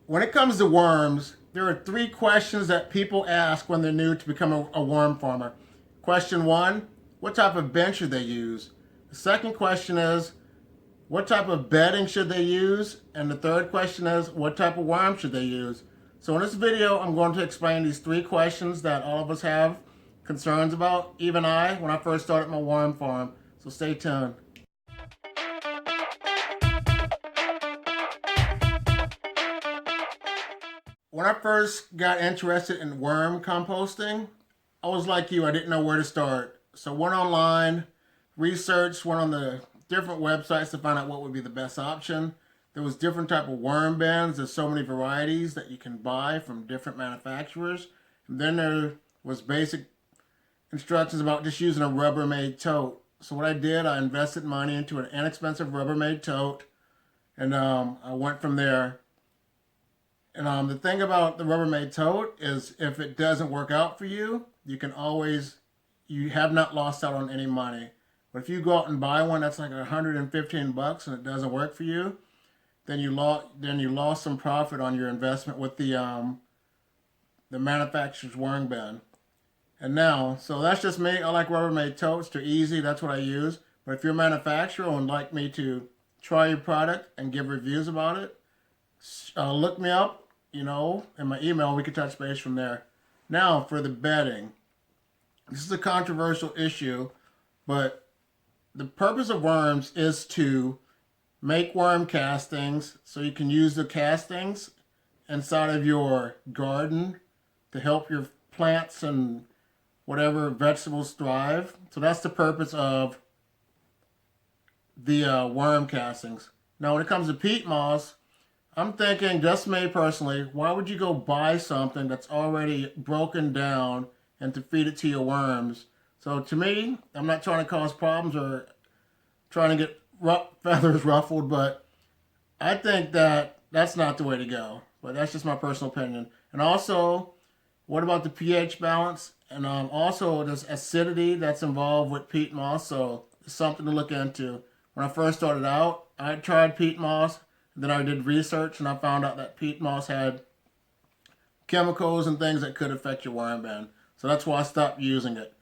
when it comes to worms, there are three questions that people ask when they're new to become a worm farmer. Question one, what type of bench should they use? The second question is, what type of bedding should they use? And the third question is, what type of worm should they use? So in this video, I'm going to explain these three questions that all of us have concerns about, even I, when I first started my worm farm. So stay tuned. When I first got interested in worm composting, I was like you, I didn't know where to start. So went online, researched, went on the different websites to find out what would be the best option. There was different type of worm bins. There's so many varieties that you can buy from different manufacturers. And then there was basic instructions about just using a Rubbermaid tote. So what I did, I invested money into an inexpensive Rubbermaid tote, and I went from there. And the thing about the Rubbermaid tote is if it doesn't work out for you, you have not lost out on any money. But if you go out and buy one that's like $115 and it doesn't work for you, then you lost some profit on your investment with the manufacturer's worm bin. And now, so that's just me. I like Rubbermaid totes. They're easy. That's what I use. But if you're a manufacturer and would like me to try your product and give reviews about it, look me up, in my email. We can touch base from there. Now, for the bedding. This is a controversial issue, but the purpose of worms is to make worm castings so you can use the castings inside of your garden to help your plants and whatever vegetables thrive. So that's the purpose of the worm castings. Now, when it comes to peat moss, I'm thinking, just me personally, why would you go buy something that's already broken down and to feed it to your worms? So to me, I'm not trying to cause problems or trying to get feathers ruffled, but I think that that's not the way to go. But that's just my personal opinion. And also, what about the pH balance? And also, there's acidity that's involved with peat moss, so it's something to look into. When I first started out, I tried peat moss. Then I did research and I found out that peat moss had chemicals and things that could affect your worm bin. So that's why I stopped using it.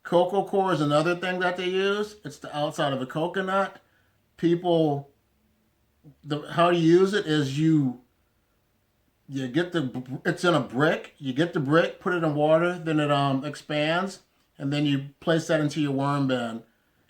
Cocoa coir is another thing that they use. It's the outside of a coconut. How you use it is you get it's in a brick. You get the brick, put it in water, then it expands, and then you place that into your worm bin.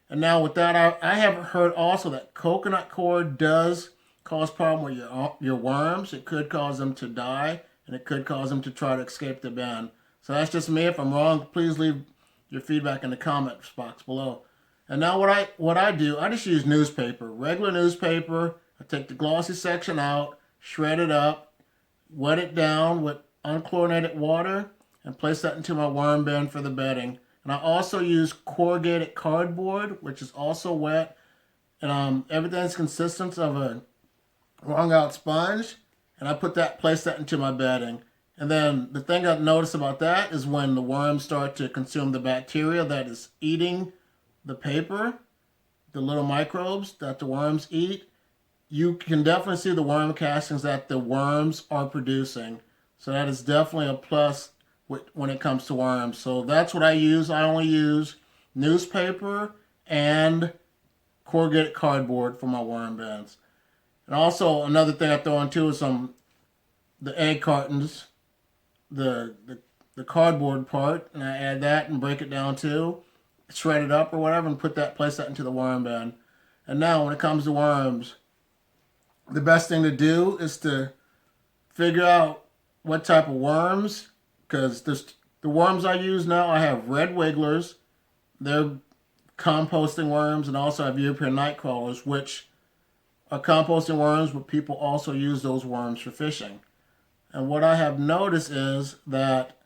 And now with that, I have heard also that coconut coir does cause problem with your worms. It could cause them to die, and it could cause them to try to escape the bin. So that's just me. If I'm wrong, please leave your feedback in the comments box below. And now what I do, I just use newspaper, regular newspaper. I take the glossy section out, shred it up, wet it down with unchlorinated water, and place that into my worm bin for the bedding. And I also use corrugated cardboard, which is also wet, and everything's consistent of a wrung out sponge, and I place that into my bedding. And then the thing I've noticed about that is when the worms start to consume the bacteria that is eating the paper, the little microbes that the worms eat, you can definitely see the worm castings that the worms are producing. So that is definitely a plus when it comes to worms. So that's what I use. I only use newspaper and corrugated cardboard for my worm bins. And also another thing I throw in too is the egg cartons, the cardboard part, and I add that and break it down too, shred it up or whatever, and place that into the worm bin. And now when it comes to worms, the best thing to do is to figure out what type of worms, because the worms I use now, I have red wigglers, they're composting worms, and also I have European Nightcrawlers, which are composting worms, but people also use those worms for fishing. And what I have noticed is that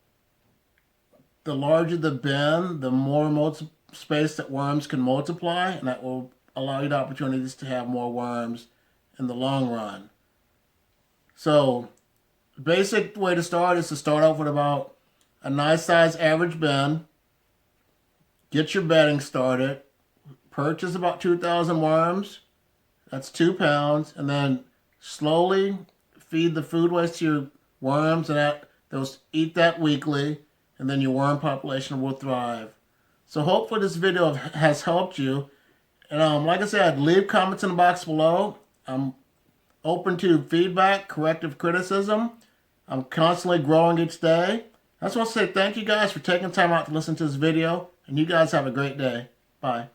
the larger the bin, the more space that worms can multiply, and that will allow you the opportunities to have more worms in the long run. So, the basic way to start is to start off with about a nice size average bin, get your bedding started, purchase about 2,000 worms, that's 2 pounds, and then slowly feed the food waste to your worms, and they'll eat that weekly, and then your worm population will thrive. So hopefully this video has helped you. And like I said, leave comments in the box below. I'm open to feedback, corrective criticism. I'm constantly growing each day. I just want to say thank you guys for taking time out to listen to this video. And you guys have a great day. Bye.